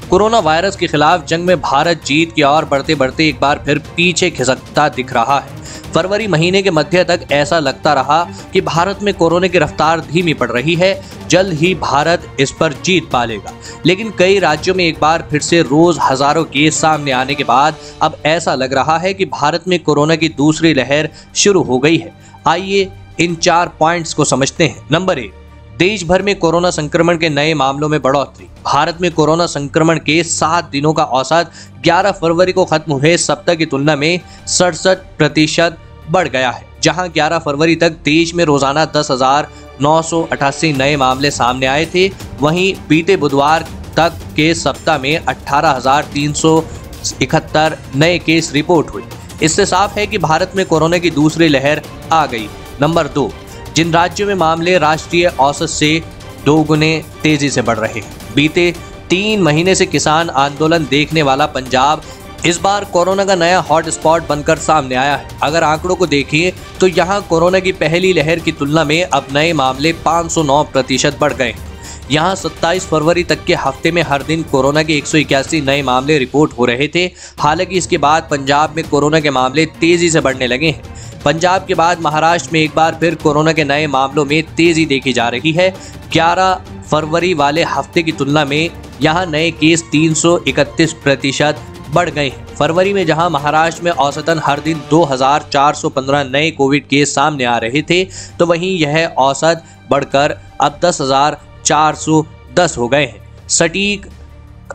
Corona virus के खिलाफ जंग में भारत जीत की ओर बढ़ते बढ़ते एक बार फिर पीछे खिसकता दिख रहा है। फरवरी महीने के मध्य तक ऐसा लगता रहा कि भारत में कोरोना की रफ्तार धीमी पड़ रही है, जल्द ही भारत इस पर जीत पा लेगा। लेकिन कई राज्यों में एक बार फिर से रोज हजारों केस सामने आने के बाद अब ऐसा लग रहा है कि भारत में कोरोना की दूसरी लहर शुरू हो गई है। आइए इन 4 पॉइंट्स को समझते हैं। नंबर 1, देश भर में कोरोना संक्रमण के नए मामलों में बढ़ोतरी। भारत में कोरोना संक्रमण के 7 दिनों का औसत 11 फरवरी को खत्म हुए सप्ताह की तुलना में 67% बढ़ गया है। जहां 11 फरवरी तक देश में रोजाना 10,988 नए मामले सामने आए थे, वहीं बीते बुधवार तक के सप्ताह में 18,371 नए केस रिपोर्ट हुए। इससे साफ है कि भारत में कोरोना की दूसरी लहर आ गई। नंबर 2, जिन राज्यों में मामले राष्ट्रीय औसत से 2 गुने तेजी से बढ़ रहे हैं। बीते 3 महीने से किसान आंदोलन देखने वाला पंजाब इस बार कोरोना का नया हॉटस्पॉट बनकर सामने आया है। अगर आंकड़ों को देखें तो यहां कोरोना की पहली लहर की तुलना में अब नए मामले 509% बढ़ गए हैं। यहां 27 फरवरी तक के हफ्ते में हर दिन कोरोना के 181 नए मामले रिपोर्ट हो रहे थे। हालांकि इसके बाद पंजाब में कोरोना के मामले तेजी से बढ़ने लगे हैं। पंजाब के बाद महाराष्ट्र में एक बार फिर कोरोना के नए मामलों में तेजी देखी जा रही है। 11 फरवरी वाले हफ्ते की तुलना में यहां नए केस 331% बढ़ गए हैं। फरवरी में जहां महाराष्ट्र में औसतन हर दिन 2,415 नए कोविड केस सामने आ रहे थे, तो वहीं यह औसत बढ़कर अब 10,410 हो गए हैं। सटीक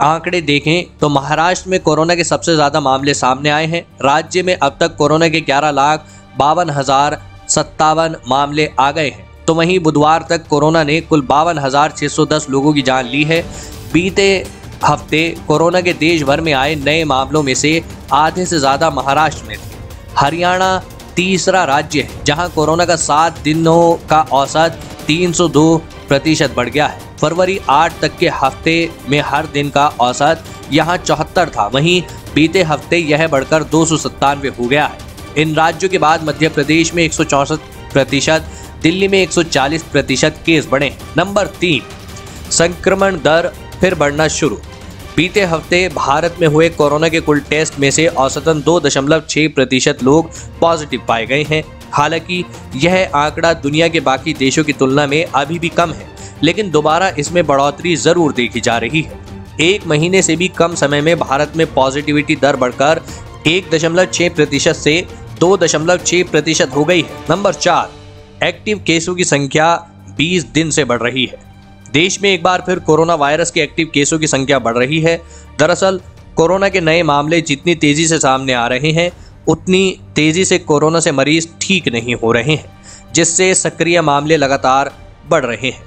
आंकड़े देखें तो महाराष्ट्र में कोरोना के सबसे ज्यादा मामले सामने आए हैं। राज्य में अब तक कोरोना के 11,52,057 मामले आ गए हैं, तो वहीं बुधवार तक कोरोना ने कुल 52,610 लोगों की जान ली है। बीते हफ्ते कोरोना के देश भर में आए नए मामलों में से आधे से ज्यादा महाराष्ट्र में थे। हरियाणा तीसरा राज्य है जहां कोरोना का 7 दिनों का औसत 302% बढ़ गया है। फरवरी 8 तक के हफ्ते में हर दिन का औसत यहां 74 था, वहीं बीते हफ्ते यह बढ़कर 297 हो गया है। इन राज्यों के बाद मध्य प्रदेश में 164%, दिल्ली में 140% केस बढ़े। नंबर 3, संक्रमण दर फिर बढ़ना शुरू। बीते हफ्ते भारत में हुए कोरोना के कुल टेस्ट में से औसतन 2.6% लोग पॉजिटिव पाए गए हैं। हालांकि यह आंकड़ा दुनिया के बाकी देशों की तुलना में अभी भी कम है, लेकिन दोबारा इसमें बढ़ोतरी जरूर देखी जा रही है। 1 महीने से भी कम समय में भारत में पॉजिटिविटी दर बढ़कर 1.6% से 2.6% हो गई है। नंबर 4, एक्टिव केसों की संख्या 20 दिन से बढ़ रही है। देश में एक बार फिर कोरोना वायरस के एक्टिव केसों की संख्या बढ़ रही है। दरअसल कोरोना के नए मामले जितनी तेजी से सामने आ रहे हैं, उतनी तेजी से कोरोना से मरीज ठीक नहीं हो रहे हैं, जिससे सक्रिय मामले लगातार बढ़ रहे हैं।